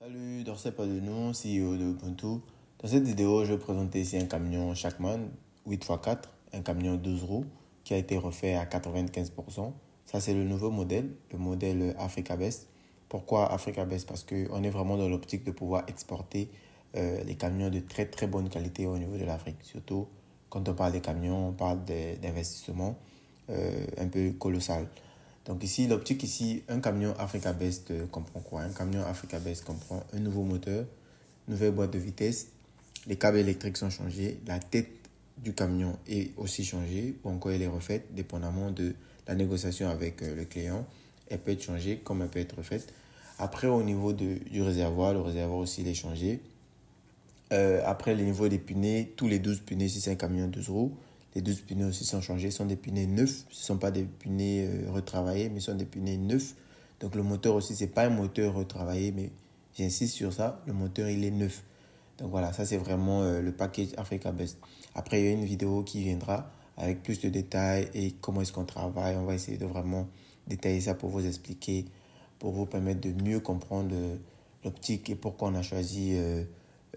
Salut, Dorcet Padenou, CEO de Ubuntu. Dans cette vidéo, je vais présenter ici un camion Shackman 8x4, un camion 12 roues qui a été refait à 95%. Ça, c'est le nouveau modèle, le modèle Africa Best. Pourquoi Africa Best? Parce qu'on est vraiment dans l'optique de pouvoir exporter les camions de très très bonne qualité au niveau de l'Afrique. Surtout quand on parle des camions, on parle d'investissements un peu colossal. Donc ici, l'optique ici, un camion Africa Best comprend quoi? Un camion Africa Best comprend un nouveau moteur, une nouvelle boîte de vitesse, les câbles électriques sont changés, la tête du camion est aussi changée ou encore elle est refaite dépendamment de la négociation avec le client. Elle peut être changée comme elle peut être refaite. Après, au niveau du réservoir, le réservoir aussi il est changé. Après, le niveau des pneus, tous les 12 pneus, si c'est un camion 12 roues, les 12 pneus aussi sont changés, ce sont des pneus neufs. Ce ne sont pas des pneus retravaillés, mais ce sont des pneus neufs. Donc le moteur aussi, ce n'est pas un moteur retravaillé, mais j'insiste sur ça, le moteur, il est neuf. Donc voilà, ça c'est vraiment le package Africa Best. Après, il y a une vidéo qui viendra avec plus de détails et comment est-ce qu'on travaille. On va essayer de vraiment détailler ça pour vous expliquer, pour vous permettre de mieux comprendre l'optique et pourquoi on a choisi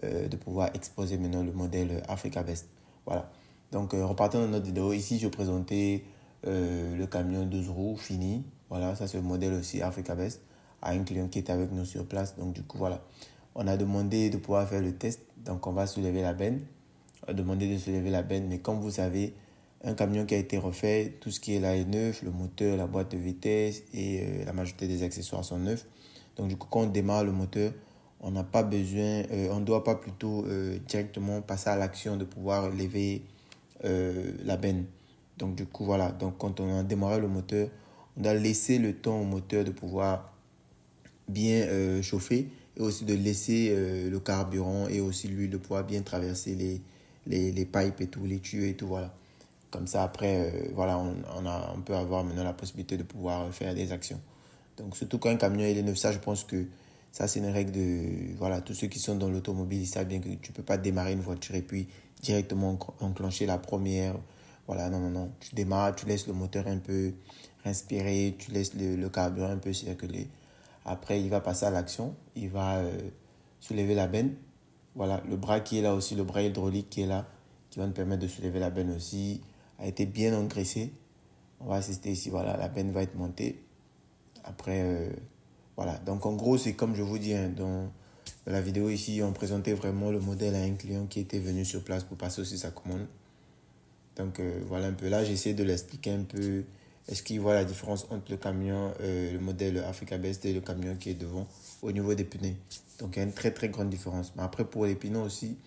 de pouvoir exposer maintenant le modèle Africa Best. Voilà. Donc, repartons dans notre vidéo. Ici, je vais présenter le camion 12 roues fini. Voilà, ça c'est le modèle aussi Africa Best à un client qui est avec nous sur place. Donc, du coup, voilà. On a demandé de pouvoir faire le test. Donc, on va soulever la benne. On a demandé de soulever la benne. Mais comme vous savez, un camion qui a été refait, tout ce qui est là est neuf. Le moteur, la boîte de vitesse et la majorité des accessoires sont neufs. Donc, du coup, quand on démarre le moteur, on n'a pas besoin, on ne doit pas plutôt directement passer à l'action de pouvoir lever la benne. Donc du coup, voilà. Donc quand on a démarré le moteur, on doit laisser le temps au moteur de pouvoir bien chauffer et aussi de laisser le carburant et aussi l'huile de pouvoir bien traverser les pipes et tout, les tuyaux et tout, voilà. Comme ça, après, voilà, on peut avoir maintenant la possibilité de pouvoir faire des actions. Donc, surtout quand un camion il est neuf, ça, je pense que ça, c'est une règle de... Voilà, tous ceux qui sont dans l'automobile, ils savent bien que tu ne peux pas démarrer une voiture et puis directement enclencher la première. Voilà, non, non, non. Tu démarres, tu laisses le moteur un peu respirer, tu laisses le carburant un peu circuler. Après, il va passer à l'action. Il va soulever la benne. Voilà, le bras qui est là aussi, le bras hydraulique qui est là, qui va nous permettre de soulever la benne aussi, a été bien engraissé. On va assister ici, voilà, la benne va être montée. Après, voilà. Donc, en gros, c'est comme je vous dis, hein, dans la vidéo ici, on présentait vraiment le modèle à un client qui était venu sur place pour passer aussi sa commande. Donc, voilà un peu. Là, j'essaie de l'expliquer un peu. Est-ce qu'il voit la différence entre le camion, le modèle Africa Best et le camion qui est devant au niveau des pneus. Donc, il y a une très, très grande différence. Mais après, pour les pneus aussi,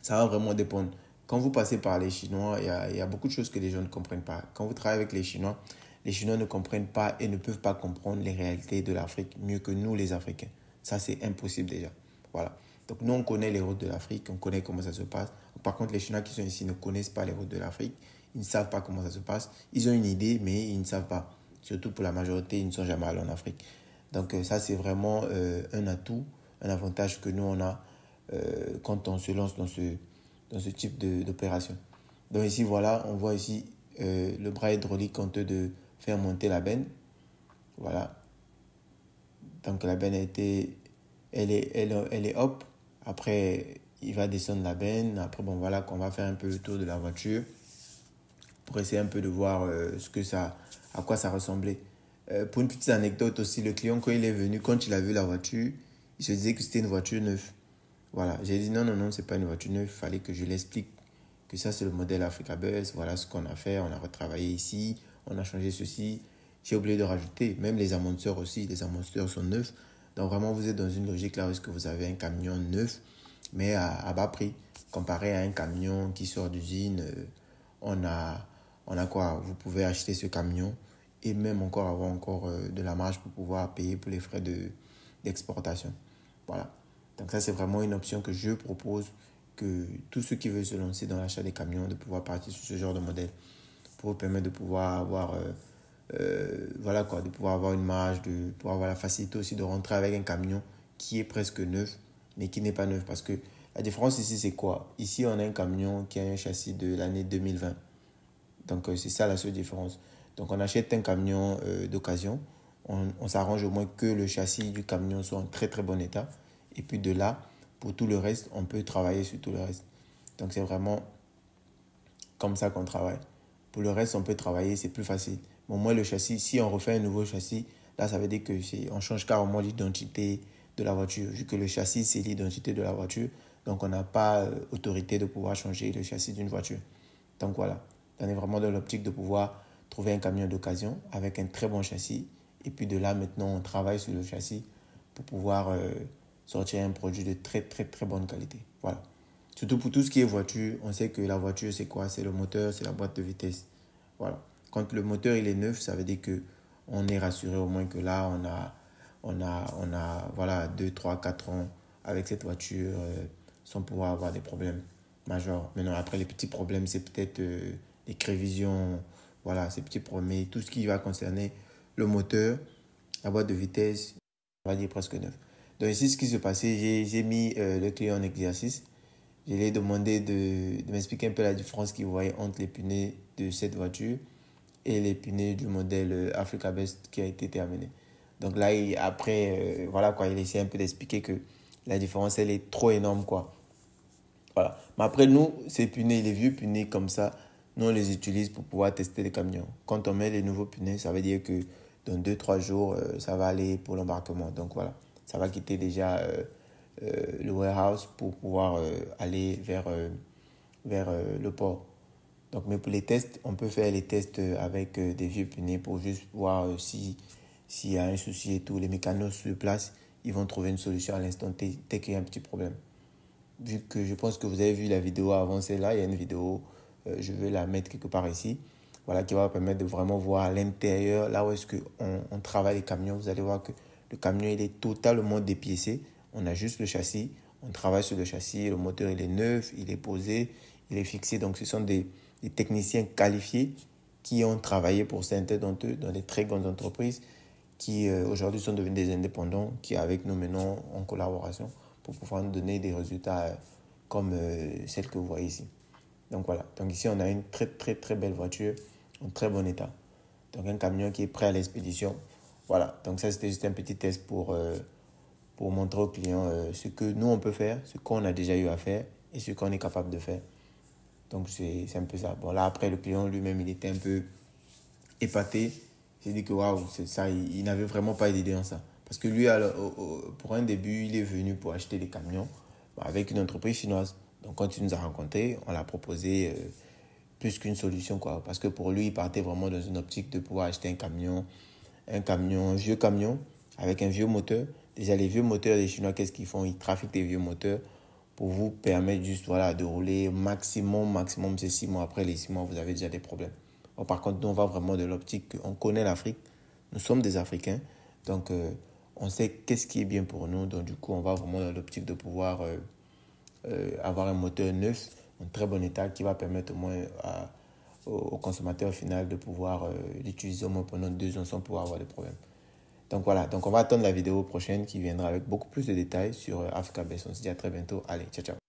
ça va vraiment dépendre. Quand vous passez par les Chinois, il y a beaucoup de choses que les gens ne comprennent pas. Quand vous travaillez avec les Chinois ne comprennent pas et ne peuvent pas comprendre les réalités de l'Afrique mieux que nous, les Africains. Ça, c'est impossible déjà. Voilà. Donc, nous, on connaît les routes de l'Afrique, on connaît comment ça se passe. Par contre, les Chinois qui sont ici ne connaissent pas les routes de l'Afrique. Ils ne savent pas comment ça se passe. Ils ont une idée, mais ils ne savent pas. Surtout pour la majorité, ils ne sont jamais allés en Afrique. Donc, ça, c'est vraiment un atout, un avantage que nous, on a quand on se lance dans ce type d'opération. Donc ici, voilà, on voit ici le bras hydraulique en train de faire monter la benne. Voilà. Donc la benne a été, elle est hop. Après, il va descendre la benne. Après, bon, voilà, qu'on va faire un peu le tour de la voiture pour essayer un peu de voir à quoi ça ressemblait. Pour une petite anecdote aussi, le client, quand il est venu, quand il a vu la voiture, il se disait que c'était une voiture neuve. Voilà, j'ai dit non, non, non, c'est pas une voiture neuve. Il fallait que je l'explique que ça, c'est le modèle Africa Bus. Voilà ce qu'on a fait. On a retravaillé ici. On a changé ceci. J'ai oublié de rajouter. Même les amortisseurs aussi. Les amortisseurs sont neufs. Donc, vraiment, vous êtes dans une logique là où est-ce que vous avez un camion neuf, mais à bas prix. Comparé à un camion qui sort d'usine, on a quoi? Vous pouvez acheter ce camion et même encore avoir encore de la marge pour pouvoir payer pour les frais d'exportation. Voilà. Donc ça, c'est vraiment une option que je propose que tous ceux qui veulent se lancer dans l'achat des camions, de pouvoir partir sur ce genre de modèle pour vous permettre de pouvoir avoir, voilà quoi, de pouvoir avoir une marge, de pouvoir avoir la facilité aussi de rentrer avec un camion qui est presque neuf, mais qui n'est pas neuf. Parce que la différence ici, c'est quoi? Ici, on a un camion qui a un châssis de l'année 2020. Donc, c'est ça la seule différence. Donc, on achète un camion d'occasion. on s'arrange au moins que le châssis du camion soit en très très bon état. Et puis de là, pour tout le reste, on peut travailler sur tout le reste. Donc c'est vraiment comme ça qu'on travaille. Pour le reste, on peut travailler, c'est plus facile. Bon, moi, le châssis, si on refait un nouveau châssis, là, ça veut dire qu'on change carrément l'identité de la voiture. Vu que le châssis, c'est l'identité de la voiture, donc on n'a pas autorité de pouvoir changer le châssis d'une voiture. Donc voilà, on est vraiment dans l'optique de pouvoir trouver un camion d'occasion avec un très bon châssis. Et puis de là, maintenant, on travaille sur le châssis pour pouvoir sortir un produit de très, très, très bonne qualité. Voilà. Surtout pour tout ce qui est voiture, on sait que la voiture, c'est quoi? C'est le moteur, c'est la boîte de vitesse. Voilà. Quand le moteur il est neuf, ça veut dire qu'on est rassuré au moins que là, voilà, 2, 3, 4 ans avec cette voiture sans pouvoir avoir des problèmes majeurs. Maintenant, après, les petits problèmes, c'est peut-être les révisions, voilà, ces petits problèmes. Mais tout ce qui va concerner le moteur, la boîte de vitesse, on va dire presque neuf. Donc ici, ce qui s'est passé, j'ai mis le client en exercice. Je lui ai demandé de m'expliquer un peu la différence qu'il voyait entre les pneus de cette voiture et les pneus du modèle Africa Best qui a été terminé. Donc là, après, voilà quoi, il essaie un peu d'expliquer que la différence, elle est trop énorme, quoi. Voilà. Mais après, nous, ces pneus, les vieux pneus comme ça, nous, on les utilise pour pouvoir tester les camions. Quand on met les nouveaux pneus, ça veut dire que dans 2-3 jours, ça va aller pour l'embarquement. Donc voilà, ça va quitter déjà le warehouse pour pouvoir aller vers le port. Donc, mais pour les tests, on peut faire les tests avec des vieux pneus pour juste voir s'il y a un souci et tout. Les mécanos sur place, ils vont trouver une solution à l'instant T dès qu'il y a un petit problème. Vu que je pense que vous avez vu la vidéo avant celle-là, il y a une vidéo, je vais la mettre quelque part ici, voilà, qui va permettre de vraiment voir à l'intérieur, là où est-ce qu'on travaille les camions. Vous allez voir que le camion, il est totalement dépiécé. On a juste le châssis, on travaille sur le châssis, le moteur, il est neuf, il est posé, il est fixé. Donc, ce sont des techniciens qualifiés qui ont travaillé pour certains d'entre eux dans des très grandes entreprises qui aujourd'hui sont devenus des indépendants, qui avec nous maintenant en collaboration pour pouvoir nous donner des résultats comme celle que vous voyez ici. Donc voilà, donc ici on a une très très très belle voiture en très bon état. Donc un camion qui est prêt à l'expédition. Voilà, donc ça c'était juste un petit test pour montrer aux clients ce que nous on peut faire, ce qu'on a déjà eu à faire et ce qu'on est capable de faire. Donc c'est un peu ça. Bon là après le client lui-même il était un peu épaté. J'ai dit que waouh, c'est ça, il n'avait vraiment pas d'idée en ça. Parce que lui, alors, pour un début, il est venu pour acheter des camions avec une entreprise chinoise. Donc, quand il nous a rencontrés, on l'a proposé plus qu'une solution, quoi. Parce que pour lui, il partait vraiment dans une optique de pouvoir acheter un vieux camion, avec un vieux moteur. Déjà, les vieux moteurs des Chinois, qu'est-ce qu'ils font? Ils trafiquent des vieux moteurs pour vous permettre juste voilà, de rouler maximum, c'est 6 mois. Après les 6 mois, vous avez déjà des problèmes. Bon, par contre, nous, on va vraiment de l'optique qu'on connaît l'Afrique. Nous sommes des Africains. Donc, on sait qu'est-ce qui est bien pour nous. Donc, du coup, on va vraiment dans l'optique de pouvoir avoir un moteur neuf, en très bon état, qui va permettre au moins au consommateur final de pouvoir l'utiliser au moins pendant 2 ans sans pouvoir avoir de problème. Donc, voilà. Donc, on va attendre la vidéo prochaine qui viendra avec beaucoup plus de détails sur Africa Best. On se dit à très bientôt. Allez, ciao, ciao.